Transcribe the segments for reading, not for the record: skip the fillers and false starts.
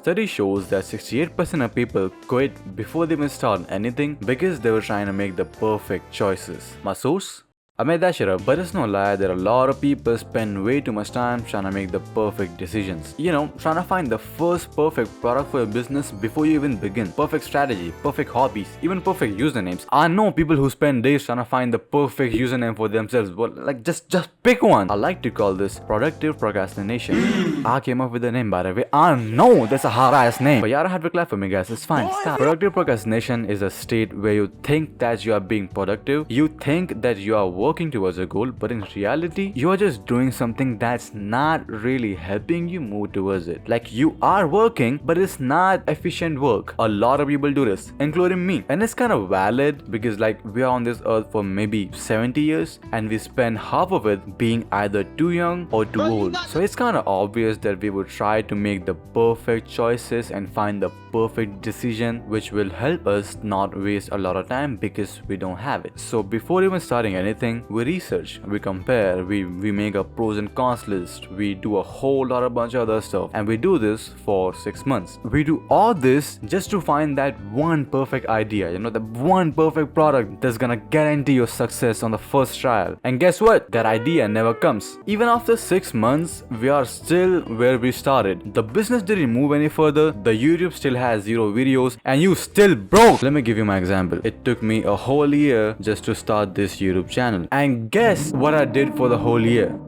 study shows that 68% of people quit before they even start anything because they were trying to make the perfect choices. My source? I made that shit up, but it's no lie that a lot of people spend way too much time trying to make the perfect decisions. You know, trying to find the first perfect product for your business before you even begin. Perfect strategy, perfect hobbies, even perfect usernames. I know people who spend days trying to find the perfect username for themselves, but like just pick one. I like to call this productive procrastination. I came up with the name, by the way. I know that's a hard ass name, but you don't have to clap for me, guys. It's fine. Stop. Productive procrastination is a state where you think that you are being productive. You think that you are working towards a goal, but in reality, you are just doing something that's not really helping you move towards it. Like you are working, but it's not efficient work. A lot of people do this, including me. And it's kind of valid because like we are on this earth for maybe 70 years and we spend half of it being either too young or too old. So it's kind of obvious that we would try to make the perfect choices and find the perfect decision which will help us not waste a lot of time because we don't have it. So before even starting anything, we research, we compare, we make a pros and cons list, we do a whole lot of bunch of other stuff, and we do this for 6 months. We do all this just to find that one perfect idea, you know, the one perfect product that's gonna guarantee your success on the first trial. And guess what? That idea never comes. Even after 6 months, we are still where we started. The business didn't move any further, the YouTube still has 0 videos, and you still broke. Let me give you my example. It took me a whole year just to start this YouTube channel. And guess what I did for the whole year?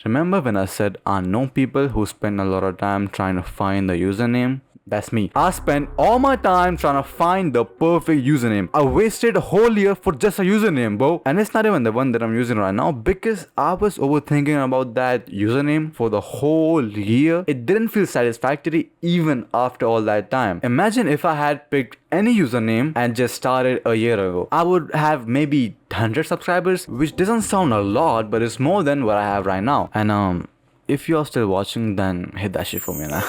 Remember when I said I know people who spend a lot of time trying to find the username? That's me. I spent all my time trying to find the perfect username. I wasted a whole year for just a username, bro. And it's not even the one that I'm using right now because I was overthinking about that username for the whole year. It didn't feel satisfactory even after all that time. Imagine if I had picked any username and just started a year ago. I would have maybe 100 subscribers, which doesn't sound a lot, but it's more than what I have right now. And if you're still watching, then hit that shit for me now.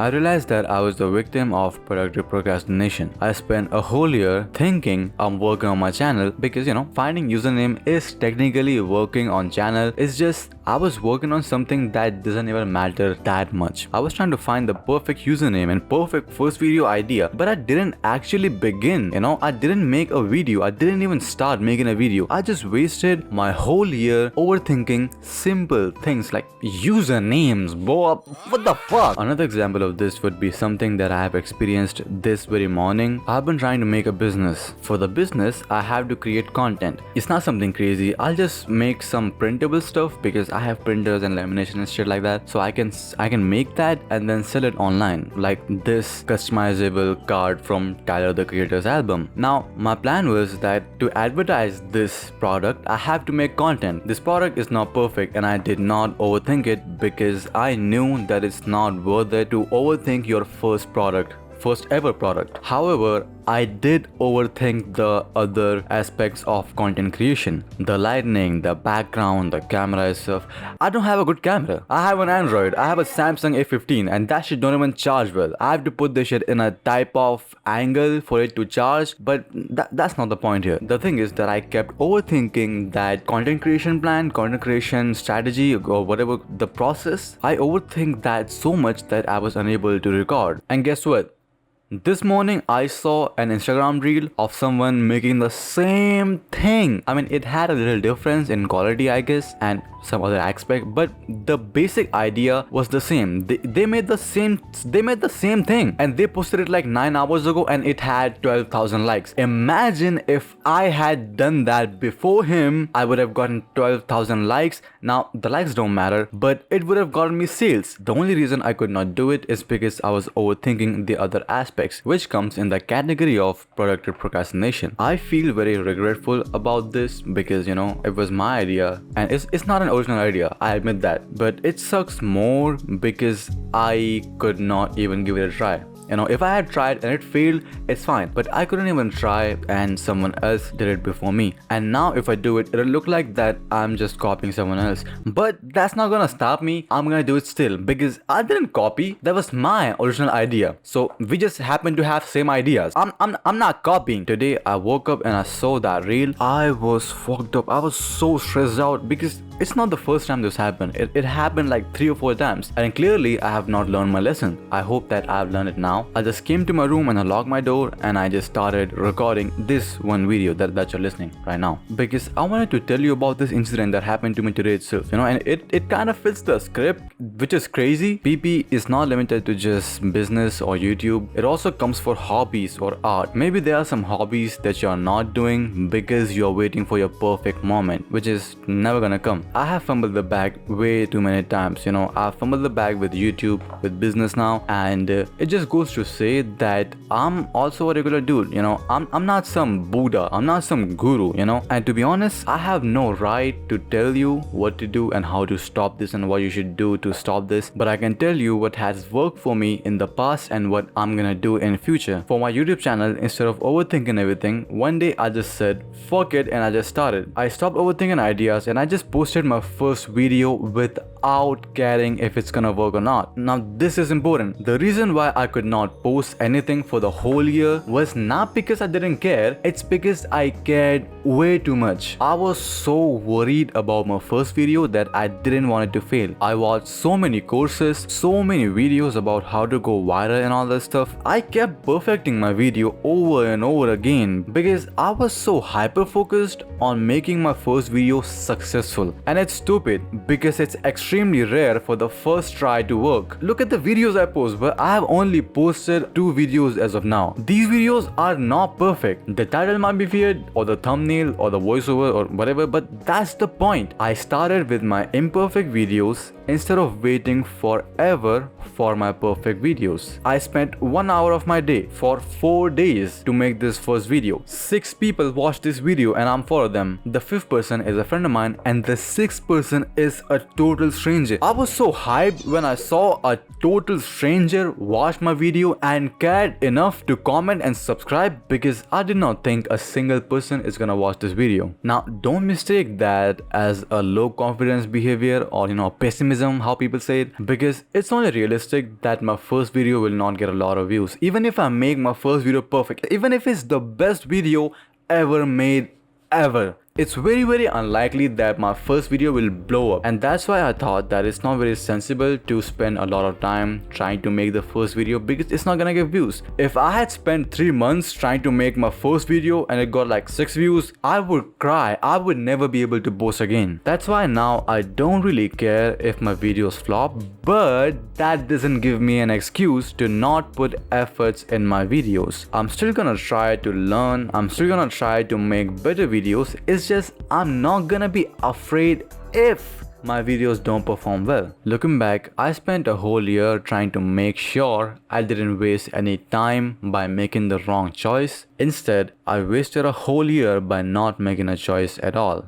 I realized that I was the victim of productive procrastination. I spent a whole year thinking I'm working on my channel because, you know, finding username is technically working on channel. It's just I was working on something that doesn't even matter that much. I was trying to find the perfect username and perfect first video idea, but I didn't actually begin, you know, I didn't make a video. I didn't even start making a video. I just wasted my whole year overthinking simple things like usernames, bro. What the fuck? Another example of this would be something that I have experienced this very morning. I've been trying to make a business. For the business, I have to create content. It's not something crazy. I'll just make some printable stuff because I have printers and lamination and shit like that. So I can make that and then sell it online, like this customizable card from Tyler the Creator's album. Now, my plan was that to advertise this product, I have to make content. This product is not perfect and I did not overthink it because I knew that it's not worth it to overthink your first ever product. However, I did overthink the other aspects of content creation. The lighting, the background, the camera itself. I don't have a good camera. I have an Android. I have a Samsung A15 and that shit don't even charge well. I have to put this shit in a type of angle for it to charge, but that's not the point here. The thing is that I kept overthinking that content creation plan, content creation strategy, or whatever the process. I overthink that so much that I was unable to record. And guess what? This morning I saw an Instagram reel of someone making the same thing. I mean, it had a little difference in quality, I guess, and some other aspect, but the basic idea was the same. They made the same thing and they posted it like 9 hours ago and it had 12,000 likes. Imagine if I had done that before him, I would have gotten 12,000 likes. Now the likes don't matter, but it would have gotten me sales. The only reason I could not do it is because I was overthinking the other aspects, which comes in the category of productive procrastination. I feel very regretful about this because, you know, it was my idea and it's not an original idea, I admit that, but it sucks more because I could not even give it a try. You know, if I had tried and it failed, it's fine. But I couldn't even try and someone else did it before me. And now if I do it, it'll look like that I'm just copying someone else. But that's not gonna stop me. I'm gonna do it still because I didn't copy. That was my original idea. So we just happen to have same ideas. I'm not copying. Today I woke up and I saw that reel. I was fucked up. I was so stressed out because it's not the first time this happened. It happened like 3 or 4 times. And clearly I have not learned my lesson. I hope that I've learned it now. I just came to my room and I locked my door and I just started recording this one video that you're listening right now. Because I wanted to tell you about this incident that happened to me today itself. You know, and it kind of fits the script, which is crazy. PP is not limited to just business or YouTube. It also comes for hobbies or art. Maybe there are some hobbies that you're not doing because you're waiting for your perfect moment, which is never gonna come. I have fumbled the bag way too many times. You know, I've fumbled the bag with YouTube, with business now, and it just goes to say that I'm also a regular dude. You know, I'm not some Buddha, I'm not some guru, you know. And to be honest, I have no right to tell you what to do and how to stop this and what you should do to stop this. But I can tell you what has worked for me in the past and what I'm gonna do in future. For my YouTube channel, instead of overthinking everything, one day I just said fuck it and I just started. I stopped overthinking ideas and I just posted my first video without caring if it's gonna work or not. Now this is important. The reason why I could not post anything for the whole year was not because I didn't care, it's because I cared way too much. I was so worried about my first video that I didn't want it to fail. I watched so many courses, so many videos about how to go viral and all that stuff. I kept perfecting my video over and over again because I was so hyper focused on making my first video successful. And it's stupid because it's extremely rare for the first try to work. Look at the videos I post, but I have only posted 2 videos as of now. These videos are not perfect. The title might be weird or the thumbnail or the voiceover or whatever, but that's the point. I started with my imperfect videos instead of waiting forever for my perfect videos. I spent 1 hour of my day for 4 days to make this first video. 6 people watched this video and I'm 4 of them. The 5th person is a friend of mine and the 6th person is a total stranger. I was so hyped when I saw a total stranger watch my video and cared enough to comment and subscribe because I did not think a single person is gonna watch this video. Now don't mistake that as a low confidence behavior or pessimism, how people say it, because it's only realistic that my first video will not get a lot of views. Even if I make my first video perfect, even if it's the best video ever made ever, it's very unlikely that my first video will blow up. And that's why I thought that it's not very sensible to spend a lot of time trying to make the first video because it's not gonna get views. If I had spent 3 months trying to make my first video and it got like 6 views, I would cry. I would never be able to post again. That's why now I don't really care if my videos flop, but that doesn't give me an excuse to not put efforts in my videos. I'm still gonna try to learn. I'm still gonna try to make better videos. It's just I'm not gonna be afraid if my videos don't perform well. Looking back, I spent a whole year trying to make sure I didn't waste any time by making the wrong choice. Instead, I wasted a whole year by not making a choice at all.